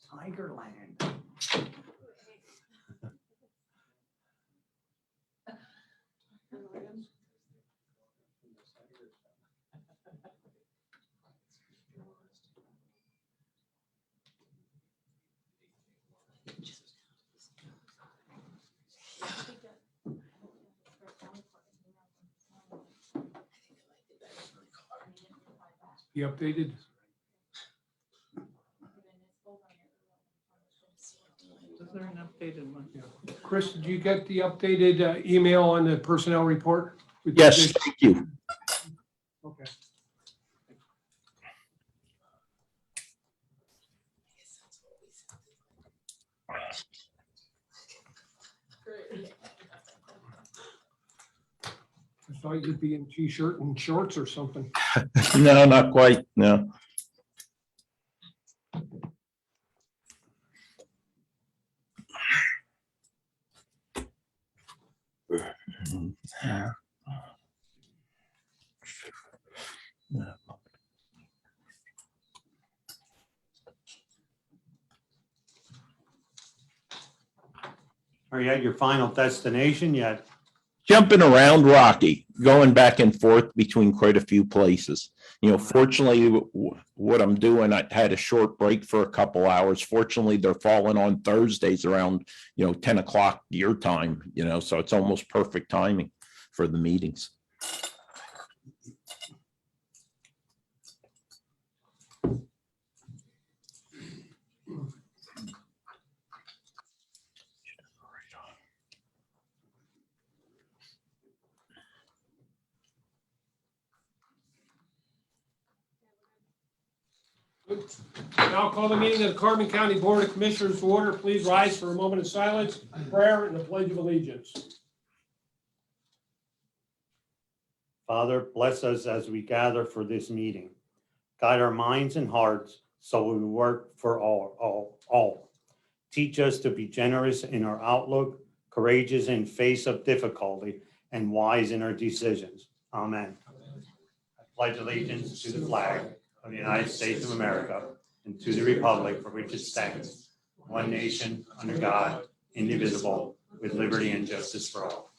Tigerland. You updated? Is there an updated one? Chris, did you get the updated email on the personnel report? Yes, thank you. Okay. I thought you'd be in t-shirt and shorts or something. No, not quite, no. Are you at your final destination yet? Jumping around Rocky, going back and forth between quite a few places. You know, fortunately, what I'm doing, I had a short break for a couple hours. Fortunately, they're falling on Thursdays around, 10 o'clock your time, so it's almost perfect timing for the meetings. Now I'll call the meeting of the Carbon County Board of Commissioners to order. Please rise for a moment of silence, prayer, and the Pledge of Allegiance. Father, bless us as we gather for this meeting. Guide our minds and hearts so we work for all. Teach us to be generous in our outlook, courageous in face of difficulty, and wise in our decisions. Amen. I pledge allegiance to the flag of the United States of America and to the republic for which it stands, one nation, under God, indivisible, with liberty and justice for all.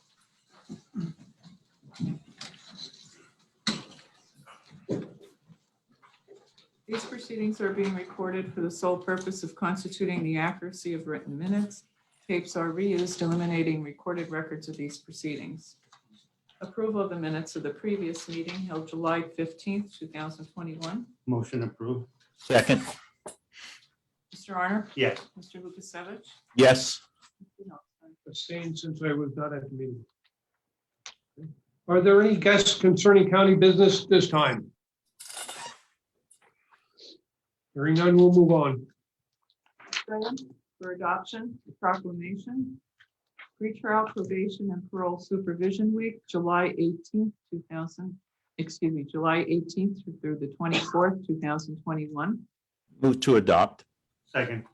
These proceedings are being recorded for the sole purpose of constituting the accuracy of written minutes. Tapes are reused, eliminating recorded records of these proceedings. Approval of the minutes of the previous meeting held July 15th, 2021. Motion approved. Second, Mr. Arner? Yes. Mr. Lukasevich? yes. Mr. Knopstein? Abstained since I was not at the meeting. Are there any guests concerning county business this time? Hearing none, we'll move on. For adoption, the proclamation. Pretrial probation and parole supervision week, July 18th through the 24th, 2021. Move to adopt, Second.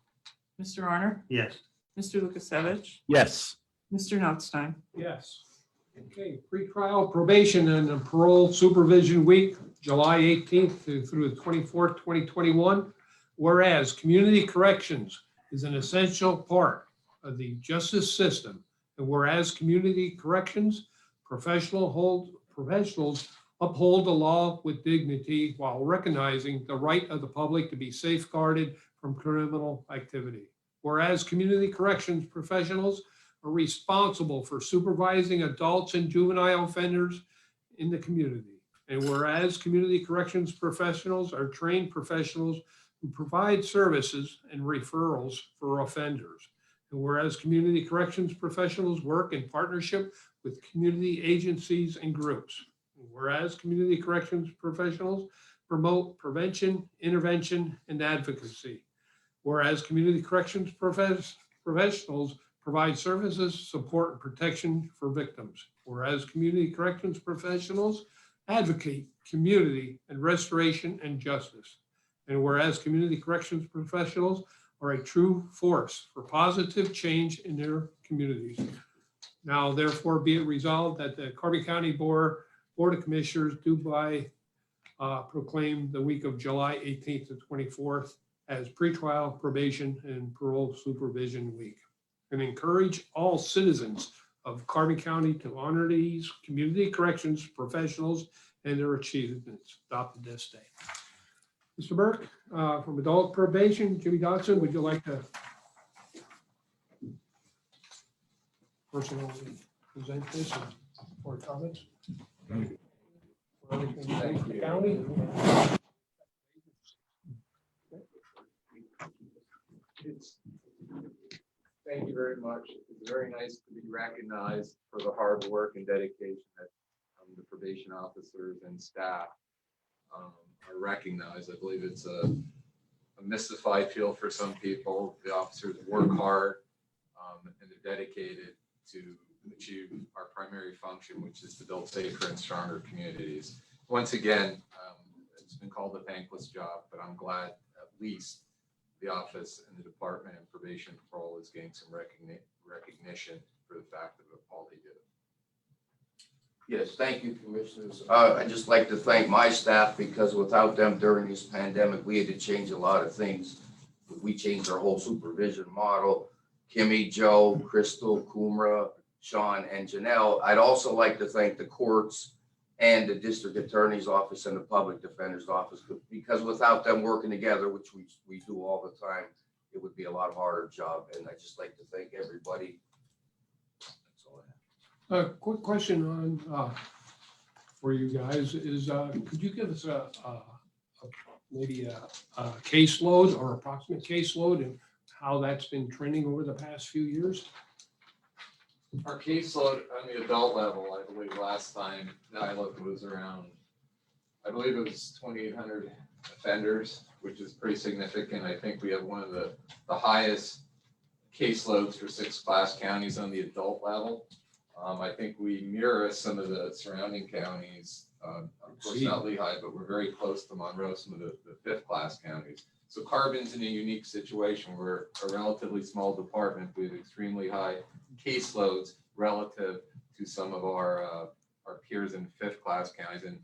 Mr. Arner? Yes. Mr. Lukasevich? yes. Mr. Knopstein? Yes. Okay, pretrial probation and parole supervision week, July 18th through the 24th, 2021. Whereas community corrections is an essential part of the justice system, and whereas community corrections professionals uphold the law with dignity while recognizing the right of the public to be safeguarded from criminal activity. Whereas community corrections professionals are responsible for supervising adults and juvenile offenders in the community. And whereas community corrections professionals are trained professionals who provide services and referrals for offenders. And whereas community corrections professionals work in partnership with community agencies and groups. And whereas community corrections professionals promote prevention, intervention, and advocacy. Whereas community corrections professionals provide services, support, and protection for victims. Whereas community corrections professionals advocate community and restoration and justice. And whereas community corrections professionals are a true force for positive change in their communities. Now therefore be it resolved that the Carbon County Board of Commissioners do by proclaim the week of July 18th to 24th as pretrial probation and parole supervision week, and encourage all citizens of Carbon County to honor these community corrections professionals and their achievements adopted this day. Mr. Burke, from adult probation, Jimmy Dodson, would you like to personally present this or comments? For everything you think for the county? Thank you very much. It's very nice to be recognized for the hard work and dedication that the probation officers and staff are recognized. I believe it's a mystified field for some people. The officers work hard and they're dedicated to achieve our primary function, which is to build safer and stronger communities. Once again, it's been called a thankless job, but I'm glad at least the office and the department and probation parole is getting some recognition for the fact of all they do. Yes, thank you, Commissioners. I'd just like to thank my staff because without them during this pandemic, we had to change a lot of things. We changed our whole supervision model. Kimmy, Joe, Crystal, Kumra, Sean, and Janelle. I'd also like to thank the courts and the district attorney's office and the public defender's office, because without them working together, which we do all the time, it would be a lot harder job. And I'd just like to thank everybody. That's all I have. Quick question on for you guys is could you give us maybe a caseload or approximate caseload and how that's been trending over the past few years? Our caseload on the adult level, I believe last time that I looked was around, I believe it was 2,800 offenders, which is pretty significant. I think we have one of the highest caseloads for 6 class counties on the adult level. I think we mirror some of the surrounding counties, of course not Lehigh, but we're very close to Monroe, some of the 5th class counties. So Carbon's in a unique situation. We're a relatively small department. We have extremely high caseloads relative to some of our peers in 5th class counties. And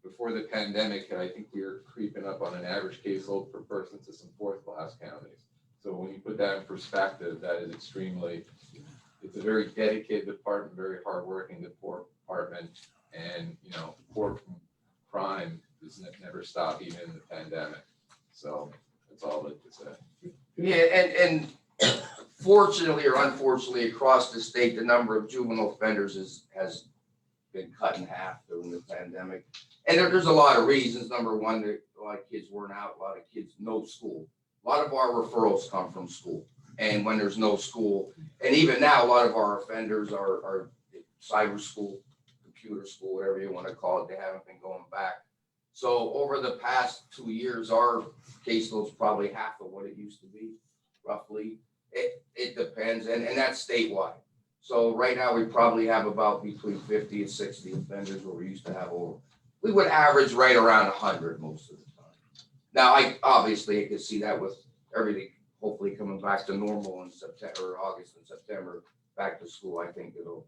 before the pandemic, I think we were creeping up on an average caseload per person to some 4th class counties. So when you put that in perspective, that is it's a very dedicated department, very hardworking department, and court crime does never stop even in the pandemic. So that's all I'd like to say. Yeah, and fortunately or unfortunately, across the state, the number of juvenile offenders has been cut in half during the pandemic. And there's a lot of reasons. Number one, a lot of kids weren't out, a lot of kids no school. A lot of our referrals come from school. And when there's no school, and even now, a lot of our offenders are cyber school, computer school, whatever you want to call it. They haven't been going back. So over the past 2 years, our caseload's probably half of what it used to be, roughly. It depends, and that's statewide. So right now, we probably have about between 50 and 60 offenders, where we used to have over. We would average right around 100 most of the time. Now, I could see that with everything hopefully coming back to normal in September, August and September, back to school. I think it'll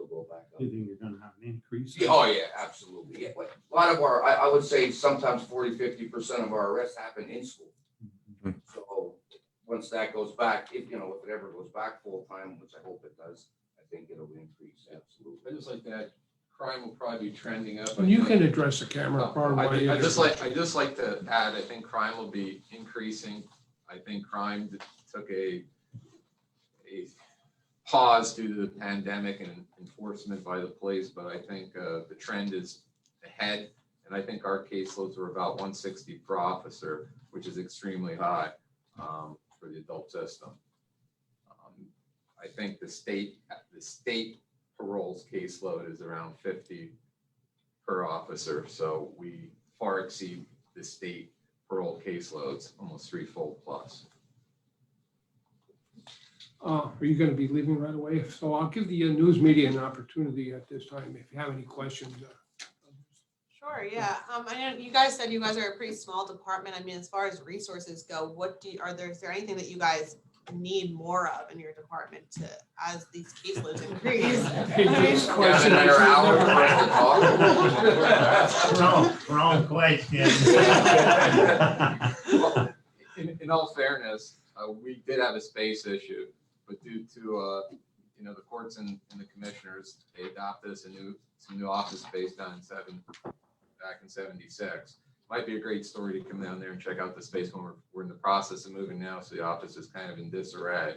go back up. Do you think you're gonna have an increase? Yeah, oh yeah, absolutely. Yeah, like a lot of our, I would say sometimes 40–50% of our arrests happen in school. Mhm. So once that goes back, if it ever goes back full time, which I hope it does, I think it'll increase. Absolutely. I just like that crime will probably be trending up. And you can address the camera. I just like to add, I think crime will be increasing. I think crime took a pause due to the pandemic and enforcement by the police, but I think the trend is ahead. And I think our caseloads are about 160 per officer, which is extremely high for the adult system. I think the state parole's caseload is around 50 per officer. So we far exceed the state parole caseloads, almost 3-fold plus. Are you going to be leaving right away? So I'll give the news media an opportunity at this time if you have any questions. Sure, yeah. I know you guys said you guys are a pretty small department. I mean, as far as resources go, is there anything that you guys need more of in your department to, as these caseloads increase? This Yeah, question another is- hour for us to talk. Wrong question. Well, in all fairness, we did have a space issue, but due to, the courts and the commissioners, they adopted us some new office space back in 76. Might be a great story to come down there and check out the space when we're in the process of moving now, so the office is kind of in disarray.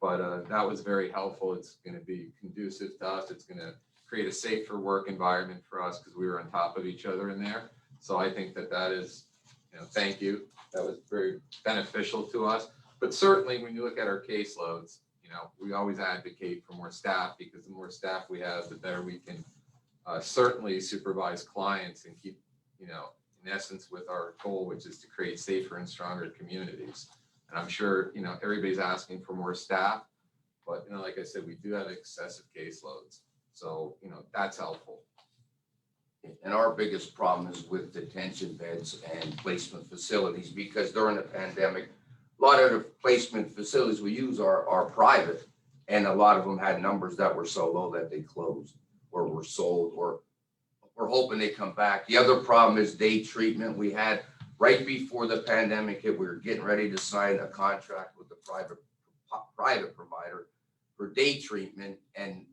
But that was very helpful. It's going to be conducive to us. It's going to create a safer work environment for us because we were on top of each other in there. So I think that is, thank you. That was very beneficial to us. But certainly when you look at our caseloads, we always advocate for more staff because the more staff we have, the better we can certainly supervise clients and keep, in essence, with our goal, which is to create safer and stronger communities. And I'm sure, everybody's asking for more staff, but, like I said, we do have excessive caseloads. So, that's helpful. And our biggest problem is with detention beds and placement facilities, because during the pandemic, a lot of the placement facilities we use are private, and a lot of them had numbers that were so low that they closed or were sold, or we're hoping they come back. The other problem is day treatment. We had, right before the pandemic hit, we were getting ready to sign a contract with the private provider for day treatment, and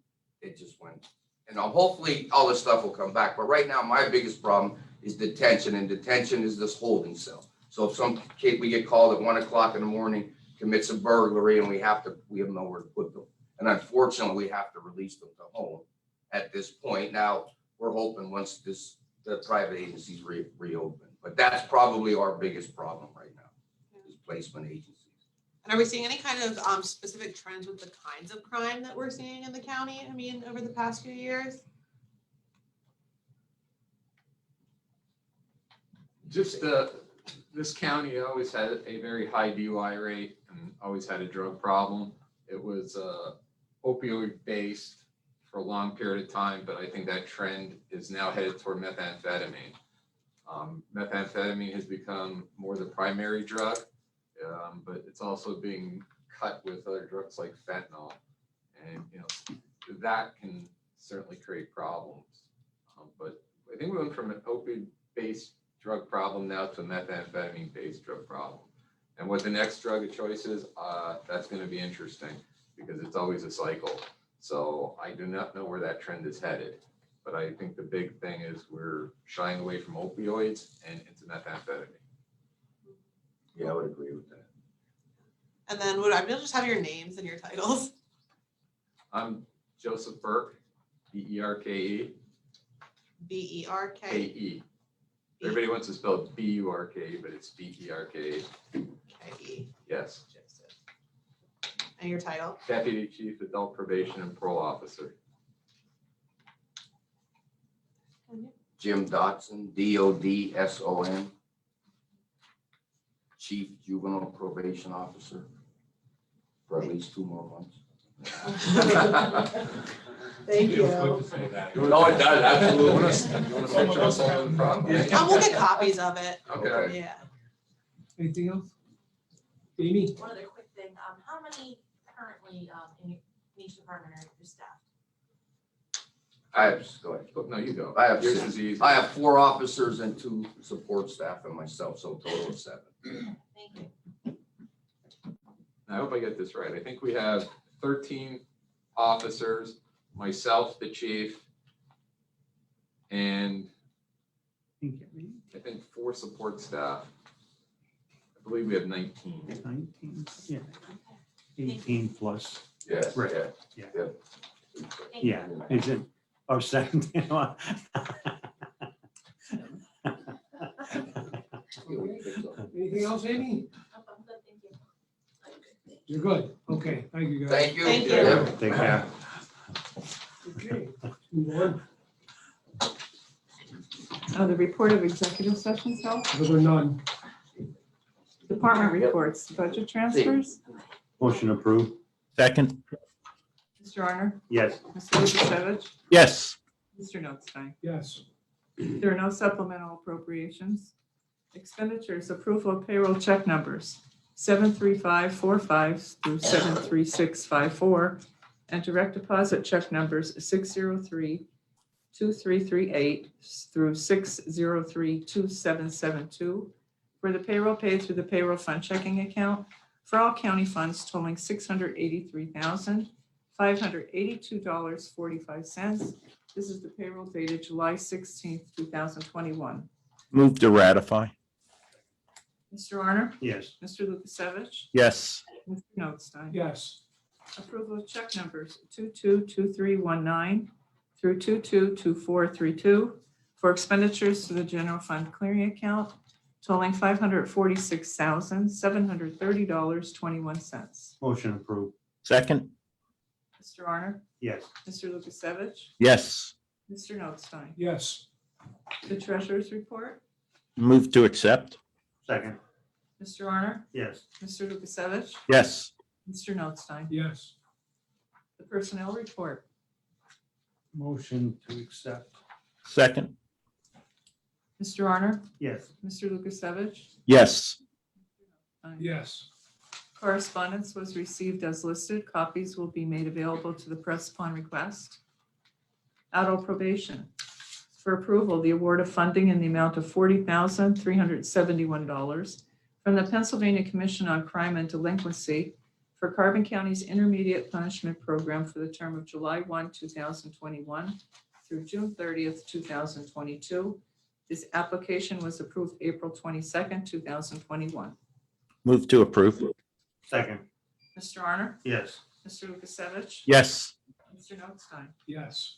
it just went. And hopefully all this stuff will come back. But right now, my biggest problem is detention, and detention is this holding cell. So if some kid, we get called at 1 o'clock in the morning, commits a burglary, and we have nowhere to put them. And unfortunately, we have to release them to home at this point. Now, we're hoping once the private agencies reopen, but that's probably our biggest problem right now, is placement agencies. And are we seeing any kind of specific trends with the kinds of crime that we're seeing in the county? I mean, over the past few years? Just this county always had a very high DUI rate and always had a drug problem. It was opioid based for a long period of time, but I think that trend is now headed toward methamphetamine. Methamphetamine has become more the primary drug, but it's also being cut with other drugs like fentanyl. And, that can certainly create problems. But I think we went from an opioid-based drug problem now to a methamphetamine-based drug problem. And what the next drug of choice is, that's going to be interesting because it's always a cycle. So I do not know where that trend is headed. But I think the big thing is we're shying away from opioids and into methamphetamine. Yeah, I would agree with that. And then would I be able to just have your names and your titles? I'm Joseph Burke, B-E-R-K-E, B-E-R-K. K-E. Everybody wants to spell it B-U-R-K-E, but it's B-E-R-K-E. K-E. Yes. And your title? Deputy Chief Adult Probation and Parole Officer. Jim Dotson, D-O-D-S-O-N. Chief Juvenile Probation Officer for at least 2 more months. Thank you. No, it does, absolutely. You want to picture us all in the front? We'll get copies of it. Okay. Yeah. Anything else? Amy? One other quick thing, how many currently in each department are your staff? Go ahead. No, you go. I have Yours six. is easy. I have 4 officers and 2 support staff and myself, so a total of 7. Thank you. I hope I get this right. I think we have 13 officers, myself, the chief, and I think 4 support staff. I believe we have 19. 19, yeah. 18 plus, Yes, Right. yeah. Thank you. yeah, is it, or 17? Anything else, Amy? Nope, I'm good, thank you. You're good. Okay, thank you guys. Thank you. Thank you. Yeah. Take care. Okay, move on. The report of executive sessions held, Other than none. department reports, budget transfers, Motion approved? Second, Mr. Arner, Yes. Mr. Lukasevich, yes. Mr. Notstein. Yes. There are no supplemental appropriations. Expenditures, approval of payroll check numbers 73545 through 73654, and direct deposit check numbers 603-2338 through 603-2772 for the payroll paid through the payroll fund checking account for all county funds totaling $683,582.45. This is the payroll dated July 16th, 2021. Move to ratify. Mr. Arner? Yes. Mr. Lukasevich? Yes. Mr. Notstein? yes, Approval of check numbers 222319 through 222432 for expenditures to the general fund clearing account totaling $546,730.21. Motion approved. Second. Mr. Arner? Yes. Mr. Lukasevich? Yes. Mr. Notstein? yes, The treasurer's report? Move to accept. Second. Mr. Arner? Yes. Mr. Lukasevich? Yes. Mr. Notstein? yes, The personnel report? Motion to accept. Second. Mr. Arner? Yes. Mr. Lukasevich? Yes. yes, Correspondence was received as listed. Copies will be made available to the press upon request. Adult probation. For approval, the award of funding in the amount of $40,371 from the Pennsylvania Commission on Crime and Delinquency for Carbon County's Intermediate Punishment Program for the term of July 1, 2021 through June 30th, 2022. This application was approved April 22nd, 2021. Move to approve. Second. Mr. Arner? Yes. Mr. Lukasevich? Yes. Mr. Notstein? yes,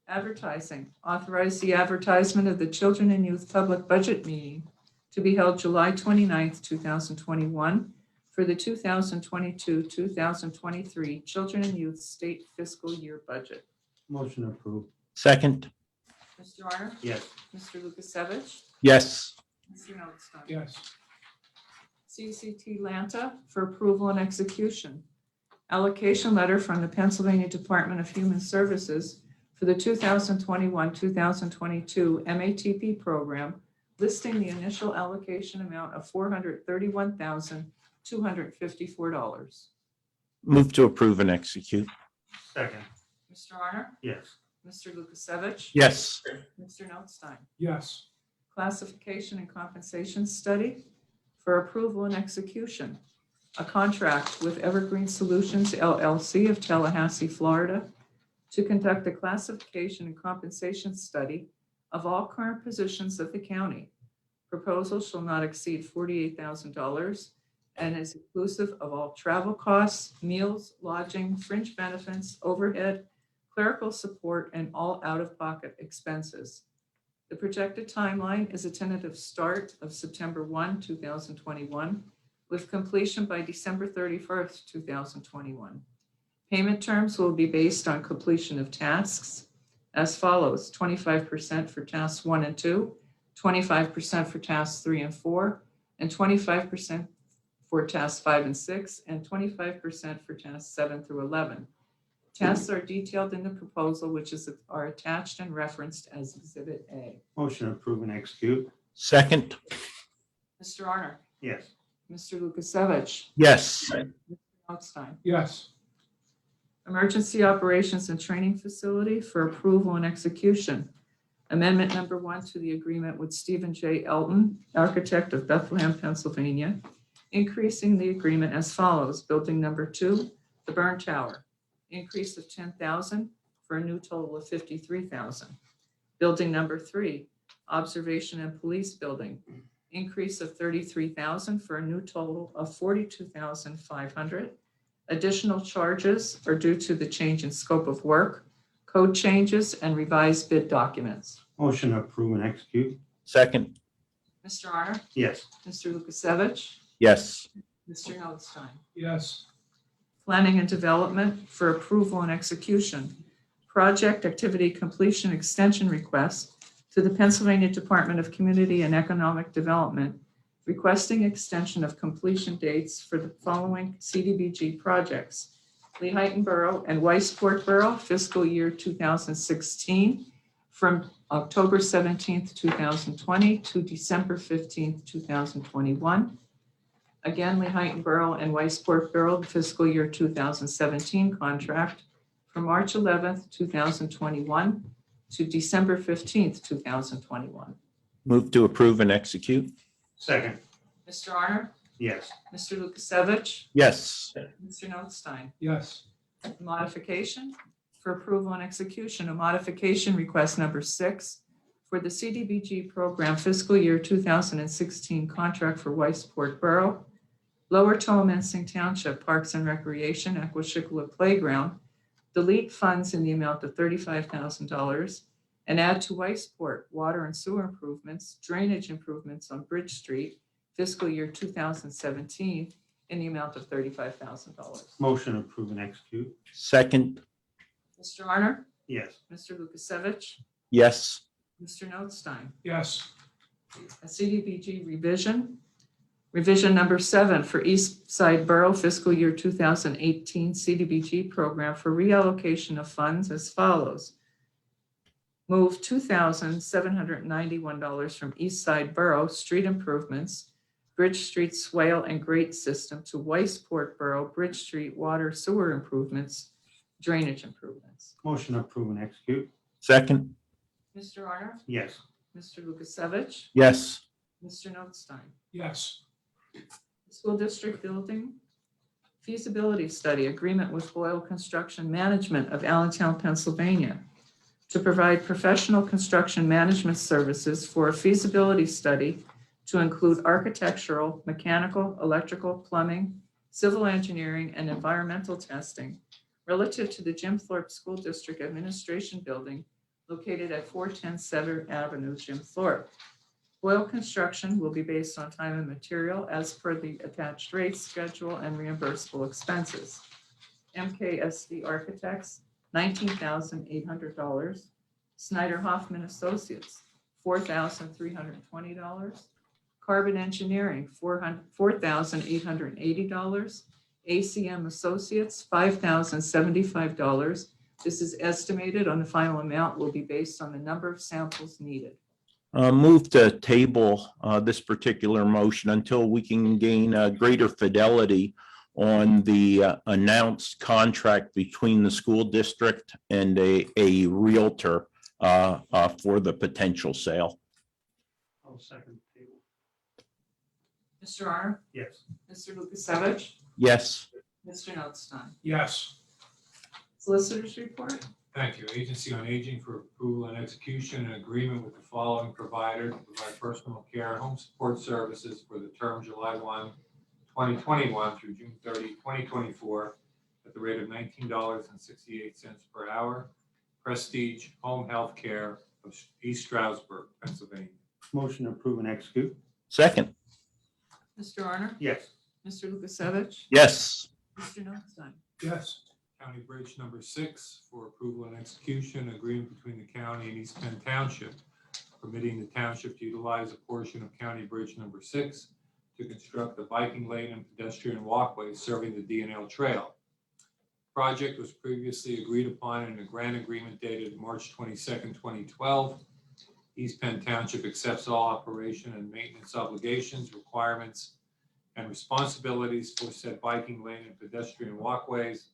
Advertising. Authorize the advertisement of the Children and Youth Public Budget Meeting to be held July 29th, 2021 for the 2022-2023 Children and Youth State Fiscal Year Budget. Motion approved. Second. Mr. Arner? Yes. Mr. Lukasevich? Yes. Mr. Notstein? yes, CCT Lanta for approval and execution. Allocation letter from the Pennsylvania Department of Human Services for the 2021-2022 MATP program, listing the initial allocation amount of $431,254. Move to approve and execute. Second. Mr. Arner? Yes. Mr. Lukasevich? Yes. Mr. Notstein? yes, Classification and compensation study for approval and execution. A contract with Evergreen Solutions LLC of Tallahassee, Florida, to conduct a classification and compensation study of all current positions of the county. Proposal shall not exceed $48,000 and is inclusive of all travel costs, meals, lodging, fringe benefits, overhead, clerical support, and all out-of-pocket expenses. The projected timeline is a tentative start of September 1, 2021, with completion by December 31st, 2021. Payment terms will be based on completion of tasks as follows: 25% for tasks 1 and 2, 25% for tasks 3 and 4, and 25% for tasks 5 and 6, and 25% for tasks 7 through 11. Tasks are detailed in the proposal, which are attached and referenced as Exhibit A. Motion approved and execute. Second. Mr. Arner? Yes. Mr. Lukasevich? Yes. Notstein? yes, Emergency Operations and Training Facility for approval and execution. Amendment number 1 to the agreement with Stephen J. Elton, architect of Bethlehem, Pennsylvania, increasing the agreement as follows. Building number 2, the Burn Tower, increase of $10,000 for a new total of $53,000. Building number 3, Observation and Police Building, increase of $33,000 for a new total of $42,500. Additional charges are due to the change in scope of work, code changes, and revised bid documents. Motion approved and execute. Second. Mr. Arner? Yes. Mr. Lukasevich? Yes. Mr. Notstein? yes, Planning and Development for approval and execution. Project activity completion extension request to the Pennsylvania Department of Community and Economic Development, requesting extension of completion dates for the following CDBG projects: Lehighton Borough and Weisport Borough, fiscal year 2016, from October 17th, 2020 to December 15th, 2021. Again, Lehighton Borough and Weisport Borough fiscal year 2017 contract from March 11th, 2021 to December 15th, 2021. Move to approve and execute. Second. Mr. Arner? Yes. Mr. Lukasevich? Yes. Mr. Notstein? yes, Modification for approval and execution, a modification request number 6 for the CDBG program fiscal year 2016 contract for Weisport Borough, Lower Tolomensing Township Parks and Recreation, Aquashikla Playground, delete funds in the amount of $35,000 and add to Weisport water and sewer improvements, drainage improvements on Bridge Street, fiscal year 2017 in the amount of $35,000. Motion approved and execute. Second. Mr. Arner? Yes. Mr. Lukasevich? Yes. Mr. Notstein? yes, A CDBG revision number 7 for East Side Borough fiscal year 2018 CDBG program for reallocation of funds as follows. Move $2,791 from East Side Borough street improvements, Bridge Street swale and grate system to Weisport Borough Bridge Street water sewer improvements, drainage improvements. Motion approved and execute. Second. Mr. Arner? Yes. Mr. Lukasevich? Yes. Mr. Notstein? yes, School district building feasibility study agreement with Boyle Construction Management of Allentown, Pennsylvania to provide professional construction management services for a feasibility study to include architectural, mechanical, electrical, plumbing, civil engineering, and environmental testing relative to the Jim Thorpe School District Administration Building located at 410 Sever Avenue, Jim Thorpe. Boyle construction will be based on time and material as per the attached rates, schedule, and reimbursable expenses. MKSD Architects, $19,800. Snyder Hoffman Associates, $4,320. Carbon Engineering, $4,880. ACM Associates, $5,075. This is estimated on the final amount will be based on the number of samples needed. Move to table this particular motion until we can gain greater fidelity on the announced contract between the school district and a realtor for the potential sale. I'll second the table. Mr. Arner? Yes. Mr. Lukasevich? Yes. Mr. Notstein? yes. Solicitors report? Thank you. Agency on Aging for approval and execution and agreement with the following provider to provide personal care and home support services for the term July 1, 2021 through June 30, 2024 at the rate of $19.68 per hour. Prestige Home Health Care of East Stroudsburg, Pennsylvania. Motion approved and execute. Second. Mr. Arner? Yes. Mr. Lukasevich? Yes. Mr. Notstein? Yes, County Bridge number 6 for approval and execution, agreement between the county and East Penn Township, permitting the township to utilize a portion of County Bridge number 6 to construct a biking lane and pedestrian walkway serving the D&L Trail. Project was previously agreed upon in a grant agreement dated March 22nd, 2012. East Penn Township accepts all operation and maintenance obligations, requirements, and responsibilities for said biking lane and pedestrian walkways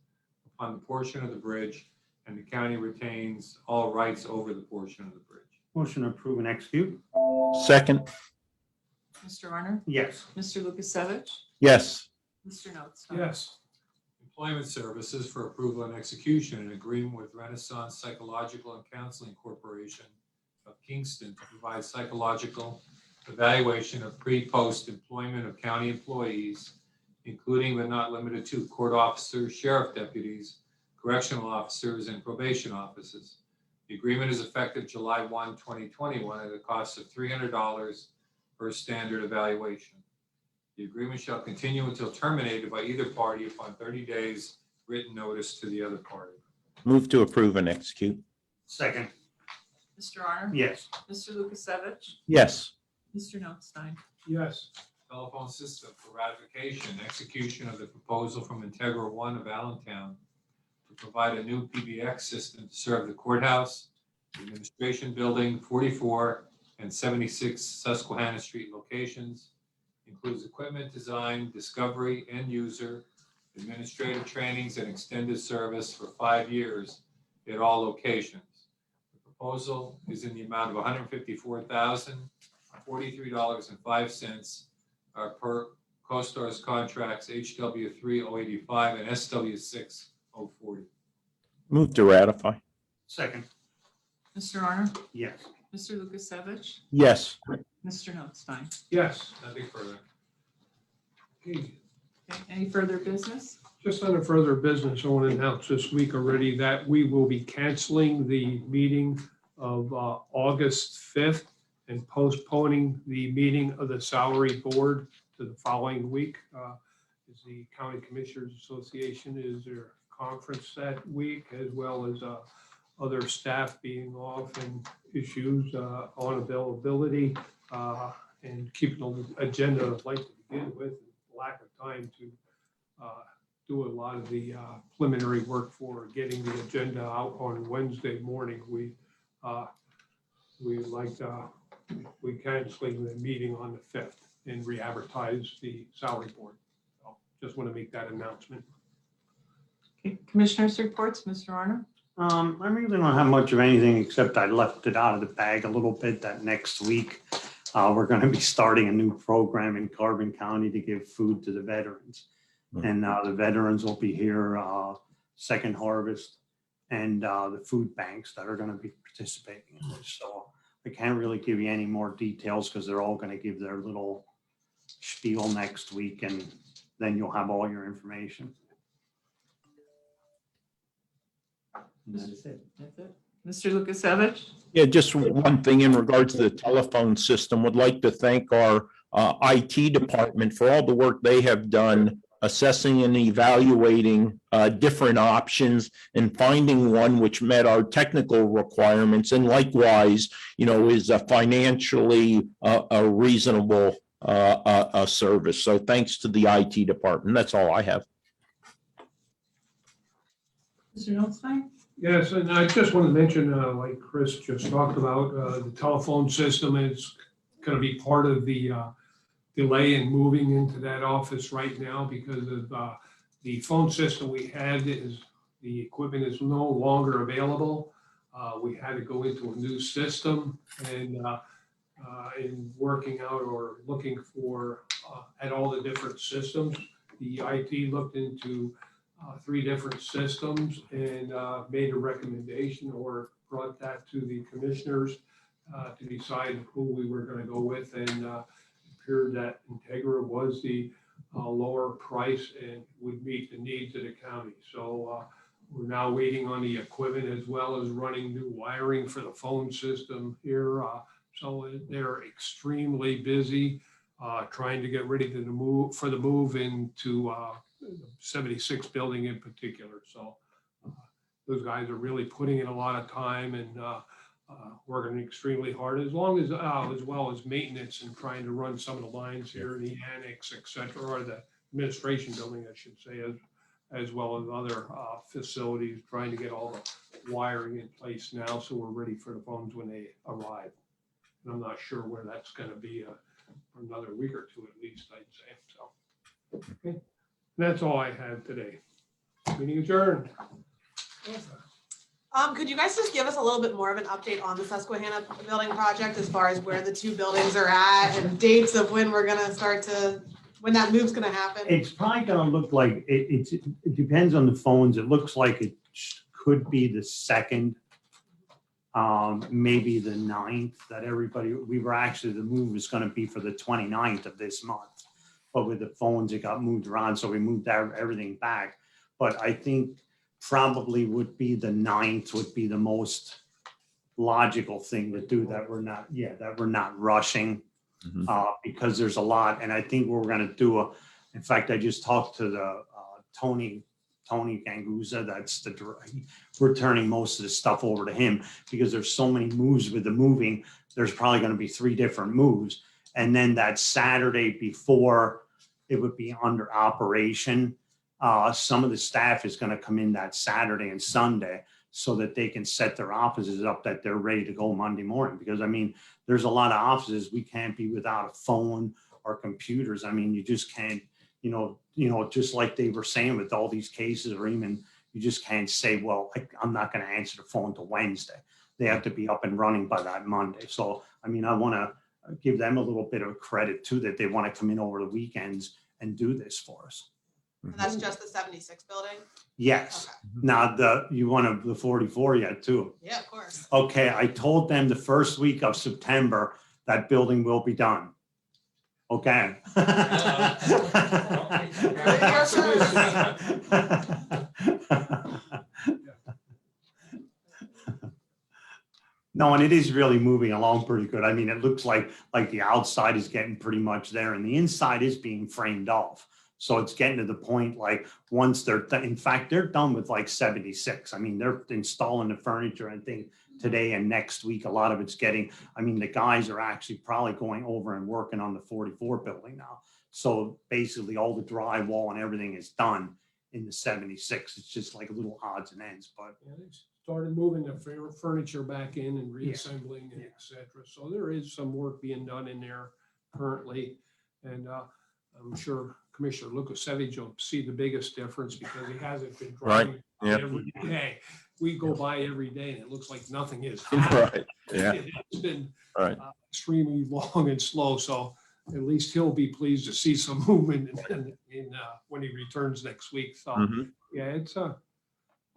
on the portion of the bridge, and the county retains all rights over the portion of the bridge. Motion approved and execute. Second. Mr. Arner? Yes. Mr. Lukasevich? Yes. Mr. Notstein? yes, Employment services for approval and execution, an agreement with Renaissance Psychological and Counseling Corporation of Kingston to provide psychological evaluation of pre-post employment of county employees, including but not limited to court officers, sheriff deputies, correctional officers, and probation officers. The agreement is effective July 1, 2021 at a cost of $300 per standard evaluation. The agreement shall continue until terminated by either party upon 30 days written notice to the other party. Move to approve and execute. Second. Mr. Arner? Yes. Mr. Lukasevich? Yes. Mr. Notstein? yes, Telephone system for ratification, execution of the proposal from Integra One of Allentown to provide a new PBX system to serve the courthouse, the administration building, 44 and 76 Susquehanna Street locations, includes equipment design, discovery, end user, administrative trainings, and extended service for 5 years at all locations. The proposal is in the amount of $154,043.05 per CoStar's contracts HW3085 and SW6040. Move to ratify. Second, Mr. Honor? yes. Mr. Lukasevich? Yes. Mr. Notstein? Yes. Nothing further. Okay. Okay, any further business? Just under further business, I want to announce this week already that we will be canceling the meeting of August 5th and postponing the meeting of the salary board to the following week. As the County Commissioners Association is their conference that week, as well as other staff being off and issues on availability and keeping the agenda light to begin with, lack of time to do a lot of the preliminary work for getting the agenda out on Wednesday morning. We canceling the meeting on the 5th and re-advertise the salary board. So just want to make that announcement. Okay, Commissioners' reports, Mr. Honor? I really don't have much of anything except I left it out of the bag a little bit that next week, we're going to be starting a new program in Carbon County to give food to the veterans. And the veterans will be here, Second Harvest and the food banks that are going to be participating in this. So I can't really give you any more details because they're all going to give their little spiel next week, and then you'll have all your information. And that's it. That's it. Mr. Lukasevich? Yeah, just one thing in regards to the telephone system. Would like to thank our IT department for all the work they have done assessing and evaluating different options and finding one which met our technical requirements, and likewise, is a financially a reasonable service. So thanks to the IT department. That's all I have. Mr. Notstein? Yes, and I just want to mention, like Chris just talked about, the telephone system is going to be part of the delay in moving into that office right now because of the phone system we had is, the equipment is no longer available. We had to go into a new system, and in working out or looking for at all the different systems, the IT looked into 3 different systems and made a recommendation or brought that to the commissioners to decide who we were going to go with, and it appeared that Integra was the lower price and would meet the needs of the county. So we're now waiting on the equipment as well as running new wiring for the phone system here. So they're extremely busy trying to get ready to move into 76 building in particular. So those guys are really putting in a lot of time and working extremely hard, as well as maintenance and trying to run some of the lines here in the annex, et cetera, or the administration building, I should say, as well as other facilities, trying to get all the wiring in place now so we're ready for the phones when they arrive. And I'm not sure where that's going to be for another week or 2 at least, I'd say. So, okay. That's all I had today. Meeting adjourned. Could you guys just give us a little bit more of an update on the Susquehanna building project as far as where the 2 buildings are at and dates of when we're gonna when that move's gonna happen? It's probably gonna look like, it depends on the phones. It looks like it could be the 2nd, maybe the 9th that the move was gonna be for the 29th of this month. But with the phones, it got moved around, so we moved everything back. But I think probably would be the 9th would be the most logical thing to do, that we're not rushing because there's a lot. And I think we're gonna do in fact, I just talked to the Tony Ganguza, we're turning most of the stuff over to him because there's so many moves with the moving. There's probably gonna be 3 different moves. And then that Saturday before it would be under operation, some of the staff is going to come in that Saturday and Sunday so that they can set their offices up that they're ready to go Monday morning. Because I mean, there's a lot of offices we can't be without a phone our computers. I mean, you just can't, just like they were saying with all these cases, or even you just can't say, well, I'm not going to answer the phone till Wednesday. They have to be up and running by that Monday. So, I mean, I want to give them a little bit of credit too, that they want to come in over the weekends and do this for us. And that's just the 76 building? Yes. Okay. Now, you want the 44 yet too? Yeah, of course. Okay, I told them the first week of September, that building will be done. Okay. No, and it is really moving along pretty good. I mean, it looks like the outside is getting pretty much there and the inside is being framed off. So it's getting to the point, like, once they're, in fact, they're done with like 76. I mean, they're installing the furniture, I think, today and next week. A lot of it's getting, I mean, the guys are actually probably going over and working on the 44 building now. So basically all the drywall and everything is done in the 76. It's just like little odds and ends, but Yeah, they started moving the furniture back in and reassembling and et cetera. So there is some work being done in there currently. And I'm sure Commissioner Lukasevich will see the biggest difference because he hasn't been driving Yep. every day. We go by every day and it looks like nothing is. Right, yeah, It's been right. extremely long and slow. So at least he'll be pleased to see some movement in when he returns next week. So Mhm. yeah, it's a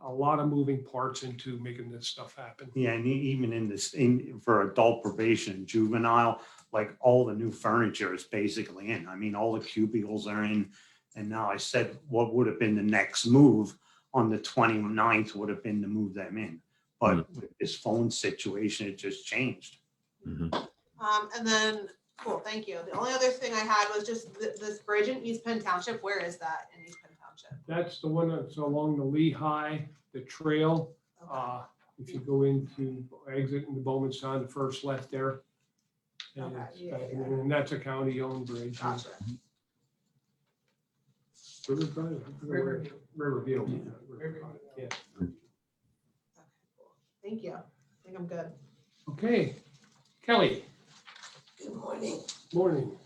lot of moving parts into making this stuff happen. yeah, and even in this, for adult probation and juvenile, like all the new furniture is basically in. I mean, all the cubicles are in. And now I said, what would have been the next move on the 29th would have been to move them in. But with this phone situation, it just changed. Mhm. And then, cool, thank you. The only other thing I had was just this bridge in East Penn Township. Where is that in East Penn Township? That's the one that's along the Lehigh, the trail. Okay. If you go into exit into Bowmanstown, the first left there. And Okay, it's yeah, back- yeah. and that's a county-owned bridge. Gotcha. River Drive? Riverview. Riverview. Yeah. Okay, cool. Thank you. I think I'm good. Okay, Kelly, Good morning. morning.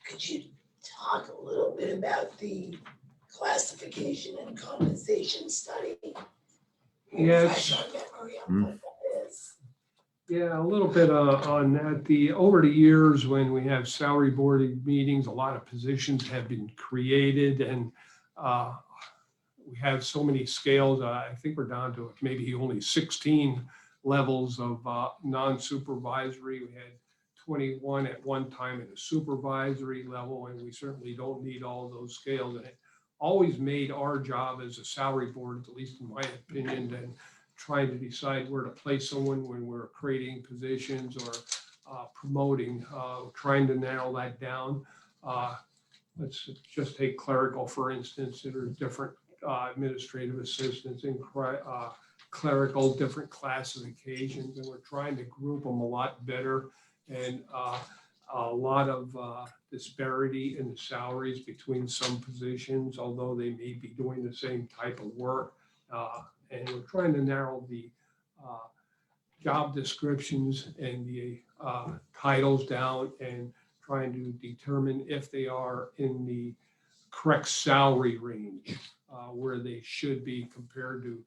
Could you talk a little bit about the classification and compensation study? Yes. Refresh our memory on what that is. Yeah, a little bit on that. Over the years, when we have salary board meetings, a lot of positions have been created and we have so many scales. I think we're down to maybe only 16 levels of non-supervisory. We had 21 at one time at a supervisory level, and we certainly don't need all of those scales. And it always made our job as a salary board, at least in my opinion, and trying to decide where to place someone when we're creating positions or promoting, trying to narrow that down. Let's just take clerical, for instance. There are different administrative assistants and clerical, different classifications, and we're trying to group them a lot better. And a lot of disparity in the salaries between some positions, although they may be doing the same type of work. And we're trying to narrow the job descriptions and the titles down and trying to determine if they are in the correct salary range where they should be compared to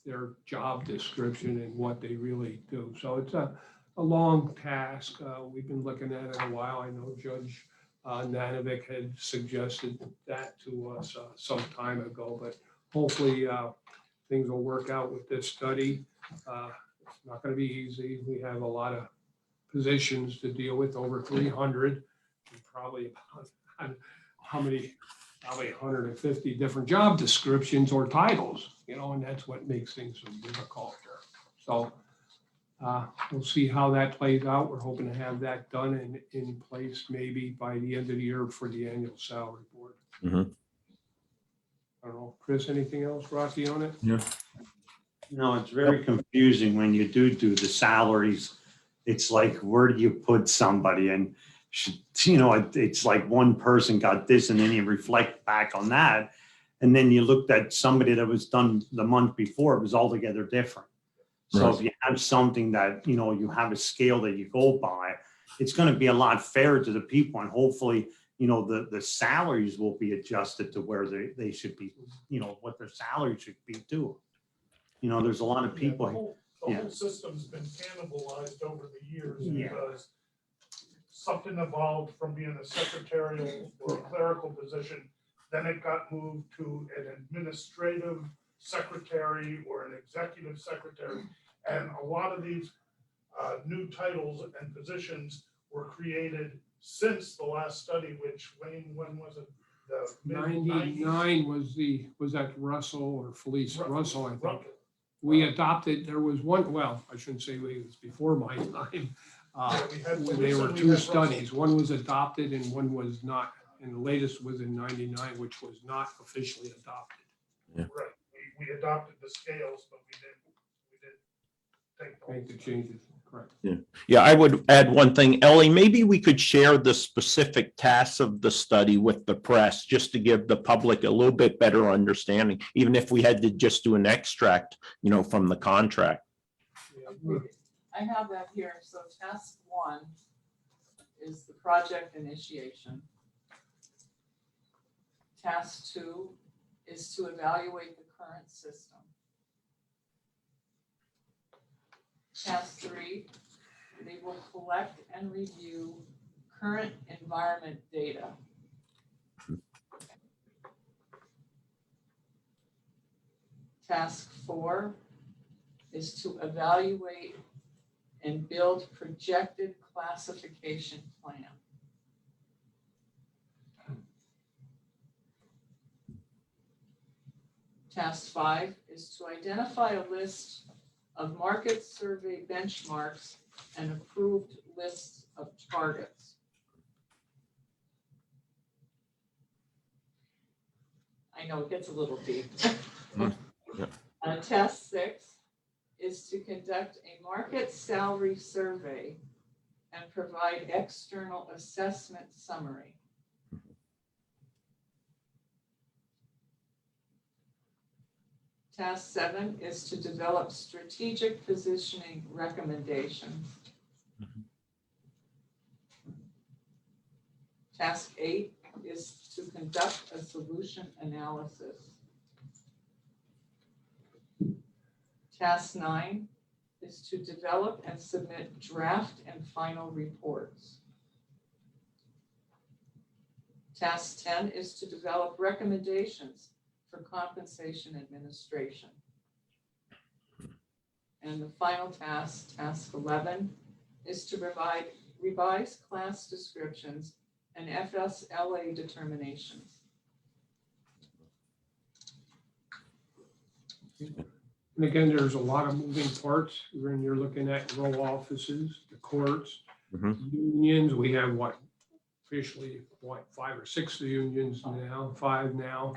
their job description and what they really do. So it's a long task. We've been looking at it a while. I know Judge Nanovic had suggested that to us some time ago, but hopefully things will work out with this study. It's not going to be easy. We have a lot of positions to deal with, over 300, and probably about how many, probably 150 different job descriptions or titles, and that's what makes things so difficult here. So we'll see how that plays out. We're hoping to have that done and in place maybe by the end of the year for the annual salary board. Mhm. I don't know, Chris, anything else, Rocky, on it? No, it's very confusing when you do the salaries. It's like, where do you put somebody? And, it's like one person got this and then you reflect back on that. And then you looked at somebody that was done the month before, it was altogether different. So Right. if you have something that, you know, you have a scale that you go by, it's going to be a lot fairer to the people, and hopefully, you know, the salaries will be adjusted to where they should be, you know, what their salary should be too. You know, there's a lot of people. The yeah. whole system's been cannibalized over the years Yeah. because something evolved from being a secretarial or a clerical position. Then it got moved to an administrative secretary or an executive secretary. And a lot of these new titles and positions were created since the last study, which, Wayne, when was it? The mid-90s? 99 was that Russell or Felice Russell, I think. Russell. We adopted, there was one, well, I shouldn't say it was before my time. Yeah, we had- There we were had two Russell. studies. One was adopted and one was not. And the latest was in 99, which was not officially adopted. Right, we adopted the scales, but we didn't take the whole Make the study. changes, correct. Yeah, I would add one thing. Ellie, maybe we could share the specific tasks of the study with the press, just to give the public a little bit better understanding, even if we had to just do an extract, you know, from the contract. I have that here. So task 1 is the project initiation. Task 2 is to evaluate the current system. Task 3, they will collect and review current environment data. Task 4 is to evaluate and build projected classification plan. Task 5 is to identify a list of market survey benchmarks and approved lists of targets. I know it gets a little deep. Task 6 is to conduct a market salary survey and provide external assessment summary. Task 7 is to develop strategic positioning recommendations. Task 8 is to conduct a solution analysis. Task 9 is to develop and submit draft and final reports. Task 10 is to develop recommendations for compensation administration. And the final task, task 11, is to provide revised class descriptions and FSLA determinations. And again, there's a lot of moving parts when you're looking at row offices, the courts, unions. We have officially 5 or 6 unions now, 5 now.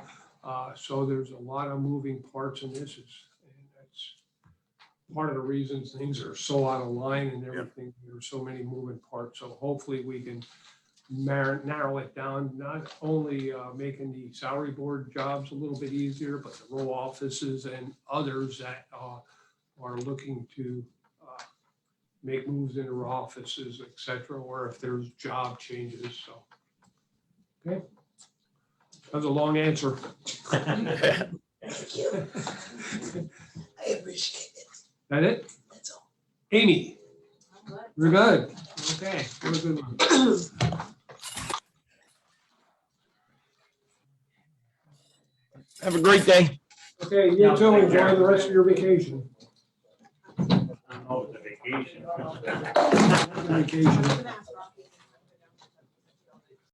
So there's a lot of moving parts in this. And that's part of the reasons things are so out of line and everything. There are so many moving parts. So hopefully we can narrow it down, not only making the salary board jobs a little bit easier, but the row offices and others that are looking to make moves into row offices, et cetera, or if there's job changes. So, okay. That was a long answer. Thank you. I appreciate it. That it? That's all. Amy, we're good. Okay. Have a good one. Have a great day. Okay, you too. Enjoy the rest of your vacation. I don't know, the vacation. Vacation.